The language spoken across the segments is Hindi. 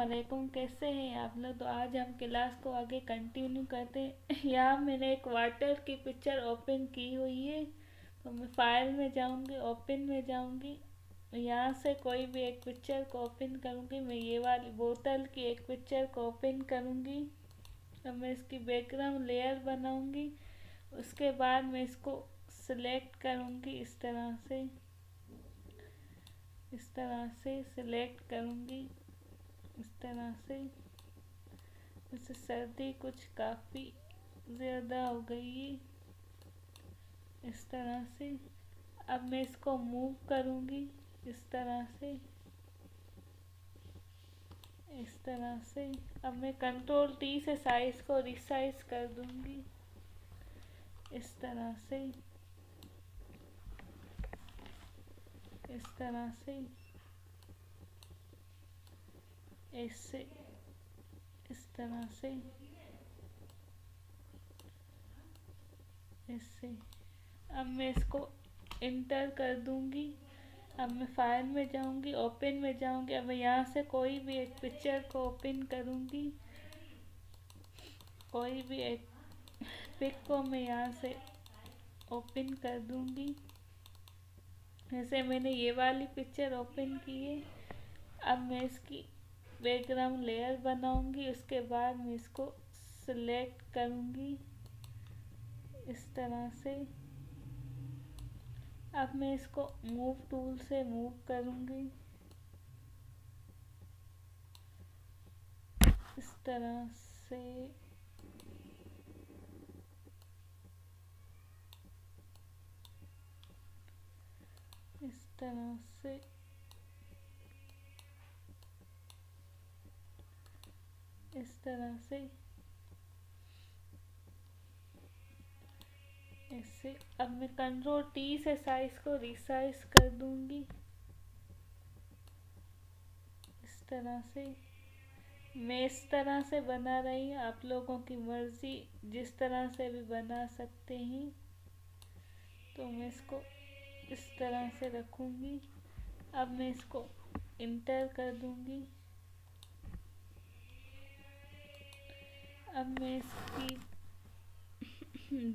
वालेकुम, कैसे हैं आप लोग। तो आज हम क्लास को आगे कंटिन्यू करते हैं। यहाँ मैंने एक वाटर की पिक्चर ओपन की हुई है। तो मैं फाइल में जाऊंगी, ओपन में जाऊंगी, यहाँ से कोई भी एक पिक्चर को ओपन करूंगी। मैं ये वाली बोतल की एक पिक्चर को ओपन करूंगी। अब मैं इसकी बैकग्राउंड लेयर बनाऊंगी। उसके बाद मैं इसको सिलेक्ट करूंगी, इस तरह से सिलेक्ट करूंगी, इस तरह से। जैसे सर्दी कुछ काफ़ी ज़्यादा हो गई है, इस तरह से। अब मैं इसको मूव करूंगी, इस तरह से, इस तरह से। अब मैं कंट्रोल टी से साइज को रिसाइज कर दूंगी, इस तरह से, इस तरह से, ऐसे, इस तरह से, ऐसे। अब मैं इसको इंटर कर दूंगी। अब मैं फाइल में जाऊंगी, ओपन में जाऊंगी। अब मैं यहाँ से कोई भी एक पिक्चर को ओपन करूंगी, कोई भी एक पिक को मैं यहाँ से ओपन कर दूंगी। जैसे मैंने ये वाली पिक्चर ओपन की है। अब मैं इसकी बैकग्राउंड लेयर बनाऊंगी। उसके बाद मैं इसको सिलेक्ट करूंगी, इस तरह से। अब मैं इसको मूव टूल से मूव करूंगी, इस तरह से, इस तरह से, इस तरह से, ऐसे। अब मैं कंट्रोल टी से साइज को रिसाइज कर दूंगी, इस तरह से। मैं इस तरह से बना रही हूँ, आप लोगों की मर्जी, जिस तरह से भी बना सकते हैं। तो मैं इसको इस तरह से रखूंगी। अब मैं इसको इंटर कर दूंगी। अब मैं इसकी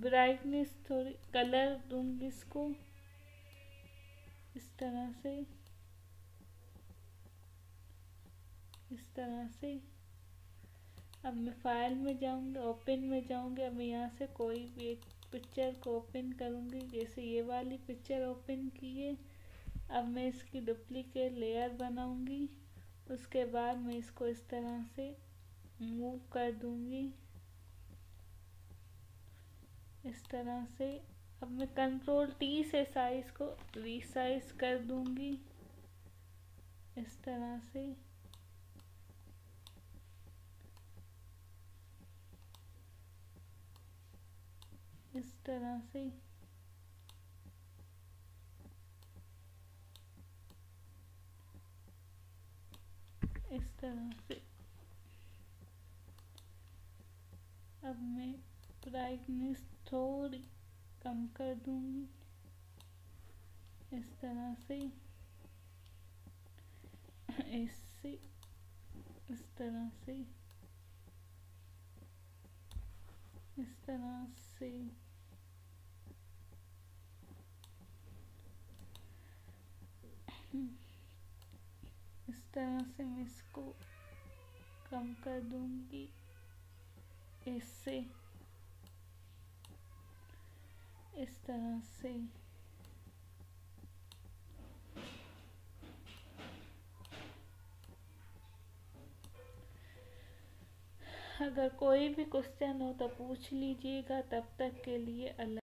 ब्राइटनेस थोड़ी कलर दूंगी इसको, इस तरह से, इस तरह से। अब मैं फाइल में जाऊंगी, ओपन में जाऊंगी। अब मैं यहाँ से कोई भी एक पिक्चर को ओपन करूंगी, जैसे ये वाली पिक्चर ओपन की है। अब मैं इसकी डुप्लीकेट लेयर बनाऊंगी। उसके बाद मैं इसको इस तरह से मूव कर दूंगी, इस तरह से। अब मैं कंट्रोल टी से साइज को रिसाइज कर दूंगी, इस तरह से, इस तरह से, इस तरह से। अब मैं ब्राइटनेस थोड़ी कम कर दूंगी, इस तरह से, ऐसे, इस तरह से, इस तरह से। इस तरह से मैं इसको कम कर दूंगी, इससे, इस तरह से। अगर कोई भी क्वेश्चन हो तो पूछ लीजिएगा। तब तक के लिए अल्लाह।